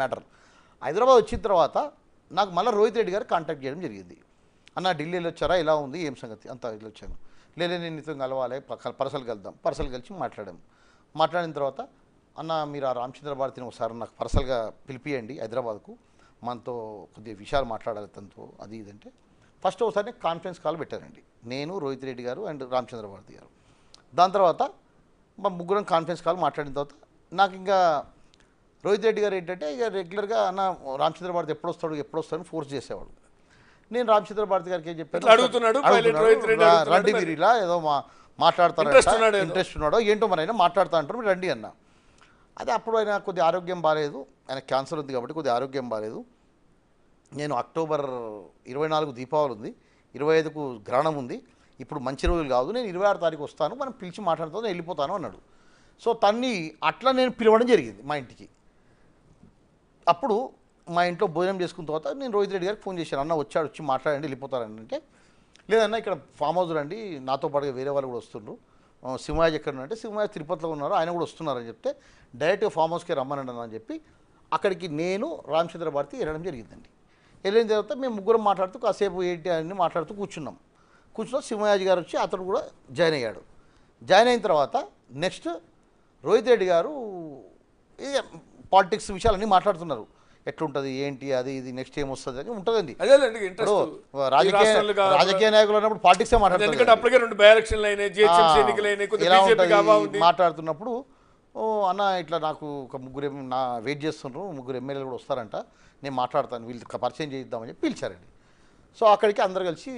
Matter. Hyderabad వచ్చిన తర్వాత నాకు మళ్ళీ రోహిత్ రెడ్డి గారు కాంటాక్ట్ చేయడం జరిగింది. అన్న ఢిల్లీలో వచ్చారా, ఇలా ఉంది, ఏం సంగతి అంతా ఇట్లా వచ్చాను. లేదు నేను నీతో కలవాలి, పర్సనల్ కలుద్దాం. పర్సనల్ కలిసి మాట్లాడాము. మాట్లాడిన తర్వాత అన్న మీరు ఆ రామచంద్ర భారతిని ఒకసారి నాకు పర్సనల్గా పిలిపియండి హైదరాబాద్కు, మనతో కొద్దిగా విషయాలు మాట్లాడాలి తనతో, అది ఇదంటే ఫస్ట్ ఒకసారి కాన్ఫరెన్స్ కాల్ పెట్టారండి, నేను రోహిత్ రెడ్డి గారు అండ్ రామచంద్ర భారతి గారు. దాని తర్వాత మా ముగ్గురం కాన్ఫరెన్స్ కాల్ మాట్లాడిన తర్వాత నాకు ఇంకా రోహిత్ రెడ్డి గారు ఏంటంటే ఇక రెగ్యులర్గా అన్న రామచంద్ర భారతి ఎప్పుడు వస్తాడు ఫోర్స్ చేసేవాడు. నేను రామచంద్ర భారతి గారికి ఏం చెప్పాను, రండి మీరు ఇలా ఏదో మాట్లాడతారు, ఇంట్రెస్ట్ ఉన్నాడో ఏంటో మరి అయినా మాట్లాడుతా అంటారు, మీరు రండి అన్న. అదే అప్పుడు ఆయన కొద్దిగా ఆరోగ్యం బాగాలేదు, ఆయన క్యాన్సర్ ఉంది కాబట్టి కొద్దిగా ఆరోగ్యం బాగాలేదు. నేను అక్టోబర్ 24 దీపావళి ఉంది, 25కు గ్రహణం ఉంది, ఇప్పుడు మంచి రోజులు కాదు, నేను 26 తారీఖు వస్తాను, మనం పిలిచి మాట్లాడుతాను, నేను వెళ్ళిపోతాను అన్నాడు. సో తన్ని అట్లా నేను పిలవడం జరిగింది మా ఇంటికి. అప్పుడు మా ఇంట్లో భోజనం చేసుకున్న తర్వాత నేను రోహిత్ రెడ్డి గారికి ఫోన్ చేశాను, అన్న వచ్చాడు, వచ్చి మాట్లాడండి వెళ్ళిపోతారండి అంటే, లేదన్నా ఇక్కడ ఫామ్ హౌస్ రండి, నాతో పాటుగా వేరే వాళ్ళు కూడా వస్తుండ్రు, సింహాజ్ ఎక్కడ అంటే సింహాజ్ తిరుపతిలో ఉన్నారు, ఆయన కూడా వస్తున్నారని చెప్తే డైరెక్ట్గా ఫామ్ హౌస్కి రమ్మనండి అని చెప్పి అక్కడికి నేను రామచంద్ర భారతి వెళ్ళడం జరిగిందండి. వెళ్ళిన తర్వాత మేము ముగ్గురం మాట్లాడుతూ కాసేపు ఏంటి అని మాట్లాడుతూ కూర్చున్నాం. సింహాజ్ గారు వచ్చి అతను కూడా జాయిన్ అయ్యాడు. జాయిన్ అయిన తర్వాత నెక్స్ట్ రోహిత్ రెడ్డి గారు పాలిటిక్స్ విషయాలన్నీ మాట్లాడుతున్నారు, ఎట్లుంటుంది ఏంటి అది ఇది నెక్స్ట్ ఏం వస్తుంది అని ఉంటుందండి. రాజకీయ నాయకులు అన్నప్పుడు పాలిటిక్సే మాట్లాడుతున్నప్పుడు అన్న ఇట్లా నాకు ఒక ముగ్గురు నా వెయిట్ చేస్తున్నారు, ముగ్గురు ఎమ్మెల్యేలు కూడా వస్తారంట, నేను మాట్లాడతాను, వీళ్ళు పరిచయం చేయిద్దామని చెప్పి పిలిచారండి. సో అక్కడికి అందరు కలిసి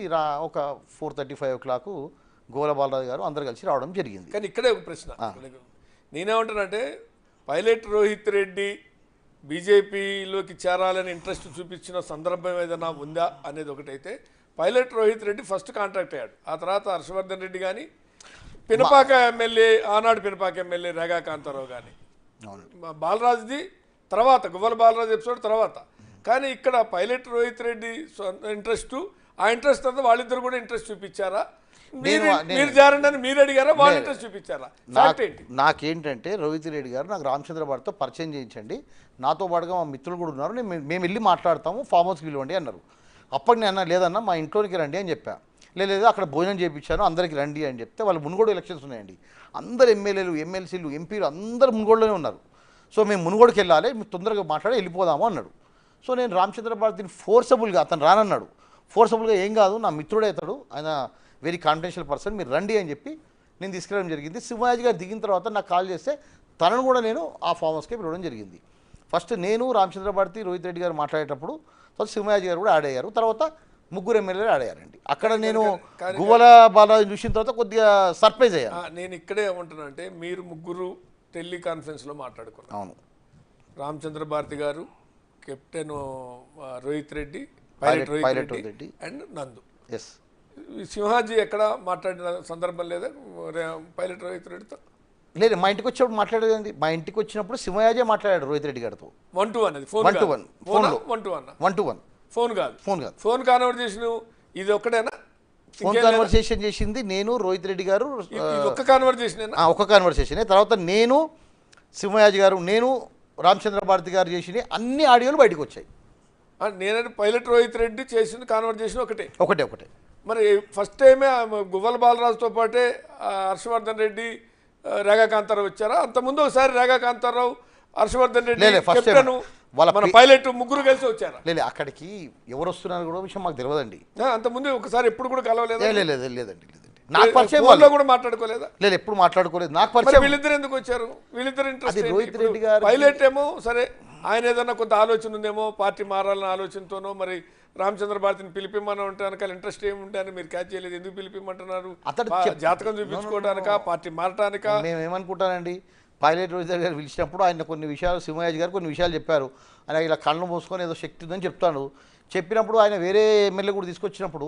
ఒక 4:35 o'clock గోల బాలరాజు గారు అందరు కలిసి రావడం జరిగింది. కానీ ఇక్కడే ఒక ప్రశ్న నేనేమంటానంటే, పైలట్ రోహిత్ రెడ్డి బీజేపీలోకి చేరాలని ఇంట్రెస్ట్ చూపించిన సందర్భం ఏదైనా ఉందా అనేది ఒకటైతే, pilot Rohit Reddy first contact అయ్యాడు, ఆ తర్వాత హర్షవర్ధన్ రెడ్డి కానీ పినపాక ఎమ్మెల్యే ఆనాడు పినపాక ఎమ్మెల్యే రేగా కాంతారావు కానీ బాలరాజుది తర్వాత గువ్వల బాలరాజు ఎపిసోడ్ తర్వాత. కానీ ఇక్కడ పైలట్ రోహిత్ రెడ్డి ఇంట్రెస్ట్, ఆ ఇంట్రెస్ట్ అంతా వాళ్ళిద్దరు కూడా ఇంట్రెస్ట్ చూపించారా, మీరు జారండి మీరు అడిగారా, వాళ్ళు ఇంట్రెస్ట్ చూపించారా? నాకేంటంటే రోహిత్ రెడ్డి గారు నాకు రామచంద్ర భారతితో పరిచయం చేయించండి, నాతో పాటుగా మా మిత్రులు కూడా ఉన్నారు, మేము వెళ్ళి మాట్లాడతాము, ఫామ్ హౌస్కి పిలవండి అన్నారు. అప్పటి నేను లేదన్నా మా ఇంట్లోనికి రండి అని చెప్పా. లేదు అక్కడ భోజనం చేయించాను, అందరికి రండి అని చెప్తే వాళ్ళు మునుగోడు ఎలక్షన్స్ ఉన్నాయండి, అందరు ఎమ్మెల్యేలు ఎమ్మెల్సీలు ఎంపీలు అందరు మునుగోడులోనే ఉన్నారు. సో మేము మునుగోడుకి వెళ్ళాలి, మీరు తొందరగా మాట్లాడి వెళ్ళిపోదాము అన్నాడు. సో నేను రామచంద్ర భారతిని ఫోర్సబుల్గా, అతను రానన్నాడు, ఫోర్సబుల్గా ఏం కాదు నా మిత్రుడే అతడు, ఆయన వెరీ కాన్ఫిడెన్షియల్ పర్సన్, మీరు రండి అని చెప్పి నేను తీసుకెళ్ళడం జరిగింది. సింహాజ్ గారు దిగిన తర్వాత నాకు కాల్ చేస్తే తనను కూడా నేను ఆ ఫామ్ హౌస్కి పిలవడం జరిగింది. ఫస్ట్ నేను రామచంద్ర భారతి రోహిత్ రెడ్డి గారు మాట్లాడేటప్పుడు తర్వాత సింహాజ్ గారు కూడా యాడ్ అయ్యారు, తర్వాత ముగ్గురు ఎమ్మెల్యేలు యాడ్ అయ్యారండి. అక్కడ నేను గువ్వల బాలరాజు చూసిన తర్వాత కొద్దిగా సర్ప్రైజ్ అయ్యాను. నేను ఇక్కడే ఏమంటున్నా అంటే, మీరు ముగ్గురు టెలికాన్ఫరెన్స్లో మాట్లాడుకున్నారు, అవును, రామచంద్ర భారతి గారు, captain Rohit Reddy, pilot Rohit Reddy and నందు. ఎస్, సింహాజీ ఎక్కడ మాట్లాడిన సందర్భం లేదా పైలట్ రోహిత్ రెడ్డితో? లేదు, మా ఇంటికి వచ్చినప్పుడు మాట్లాడేదండి, మా ఇంటికి వచ్చినప్పుడు సింహాజీ మాట్లాడాడు రోహిత్ రెడ్డి గారితో 1-to-1, అది ఫోన్ 1-to-1 ఫోన్ కాదు, ఫోన్ కాన్వర్జేషన్ ఇది ఒక్కడేనా? ఫోన్ కాన్వర్సేషన్ చేసింది నేను, రోహిత్ రెడ్డి గారు, ఒక్క కాన్వర్జేషన్, ఒక కాన్వర్సేషన్. తర్వాత నేను, సింహాజీ గారు, నేను, రామచంద్ర భారతి గారు చేసిన అన్ని ఆడియోలు బయటకు వచ్చాయి. నేనంటే పైలట్ రోహిత్ రెడ్డి చేసిన కాన్వర్జేషన్ ఒకటే. మరి ఫస్ట్ టైమే గువ్వల బాలరాజుతో పాటే హర్షవర్ధన్ రెడ్డి, రేగా కాంతారావు వచ్చారా? అంతకుముందు ఒకసారి రేగా కాంతారావు, హర్షవర్ధన్ రెడ్డి, కెప్టెన్, మన పైలట్ ముగ్గురు కలిసి వచ్చారా? లేదు, అక్కడికి ఎవరు వస్తున్నారు కూడా విషయం మాకు తెలియదండి. అంతకుముందు ఒకసారి ఎప్పుడు కూడా కలవలేదు? లేదండి, నాకు పరిచయం కూడా మాట్లాడుకోలేదా? లేదు, ఎప్పుడు మాట్లాడుకోలేదు, నాకు పరిచయం. వీళ్ళిద్దరు ఎందుకు వచ్చారు? వీళ్ళిద్దరు ఇంట్రెస్ట్ రోహిత్ రెడ్డి గారు, పైలట్ ఏమో సరే ఆయన ఏదన్నా కొంత ఆలోచన ఉందేమో, పార్టీ మారాలన్న ఆలోచనతోనో, మరి రామచంద్ర భారతిని పిలిపిమ్మని ఉంటే వెనకాల ఇంట్రెస్ట్ ఏముంటే అని మీరు క్యాచ్ చేయలేదు, ఎందుకు పిలిపిమ్మంటున్నారు? జాతకం చూపించుకోవడానికా, పార్టీ మారటానికా? మేము ఏమనుకుంటానండి, పైలట్ రోహిత్ గారు పిలిచినప్పుడు ఆయన కొన్ని విషయాలు, సింహాజ్ గారు కొన్ని విషయాలు చెప్పారు, ఆయన ఇలా కళ్ళు మూసుకొని ఏదో శక్తి ఉందని చెప్తాడు. చెప్పినప్పుడు ఆయన వేరే ఎమ్మెల్యే కూడా తీసుకొచ్చినప్పుడు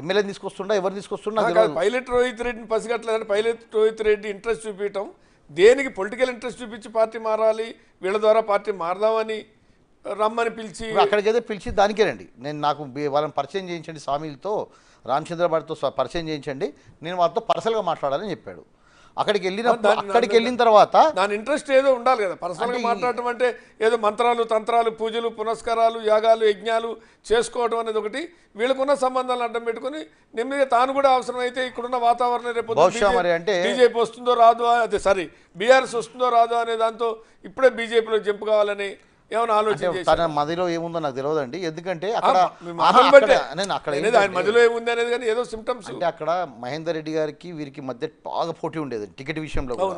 ఎమ్మెల్యేని తీసుకొస్తుండా, ఎవరు తీసుకొస్తున్నా పైలట్ రోహిత్ రెడ్డిని పసిగట్టలేదని పైలట్ రోహిత్ రెడ్డి ఇంట్రెస్ట్ చూపించడం దేనికి? పొలిటికల్ ఇంట్రెస్ట్ చూపించి పార్టీ మారాలి, వీళ్ళ ద్వారా పార్టీ మారదామని రమ్మని పిలిచి అక్కడికైతే పిలిచి దానికేనండి. నేను నాకు వాళ్ళని పరిచయం చేయించండి, స్వామిలతో రామచంద్ర భారతితో పరిచయం చేయించండి, నేను వాళ్ళతో పర్సనల్గా మాట్లాడాలని చెప్పాడు. అక్కడికి వెళ్ళిన తర్వాత దాని ఇంట్రెస్ట్ ఏదో ఉండాలి కదా. పర్సనల్గా మాట్లాడటం అంటే ఏదో మంత్రాలు తంత్రాలు పూజలు పునస్కారాలు యాగాలు యజ్ఞాలు చేసుకోవడం అనేది ఒకటి, వీళ్ళకున్న సంబంధాలను అడ్డం పెట్టుకుని నెమ్మదిగా తాను కూడా అవసరమైతే ఇక్కడున్న వాతావరణం రేపు బహుశా మరి అంటే బీజేపీ వస్తుందో రాదో, అదే సారీ బీఆర్ఎస్ వస్తుందో రాదో అనే దాంతో ఇప్పుడే బీజేపీలో జంప్ కావాలని ఏమైనా ఆలోచన తన మదిలో ఏముందో నాకు తెలియదండి. ఎందుకంటే ఆయన మధ్యలో ఏముంది అనేది కానీ ఏదో సిమ్టమ్స్ అంటే అక్కడ మహేందర్ రెడ్డి గారికి వీరికి మధ్య బాగా పోటీ ఉండేది టికెట్ విషయంలో.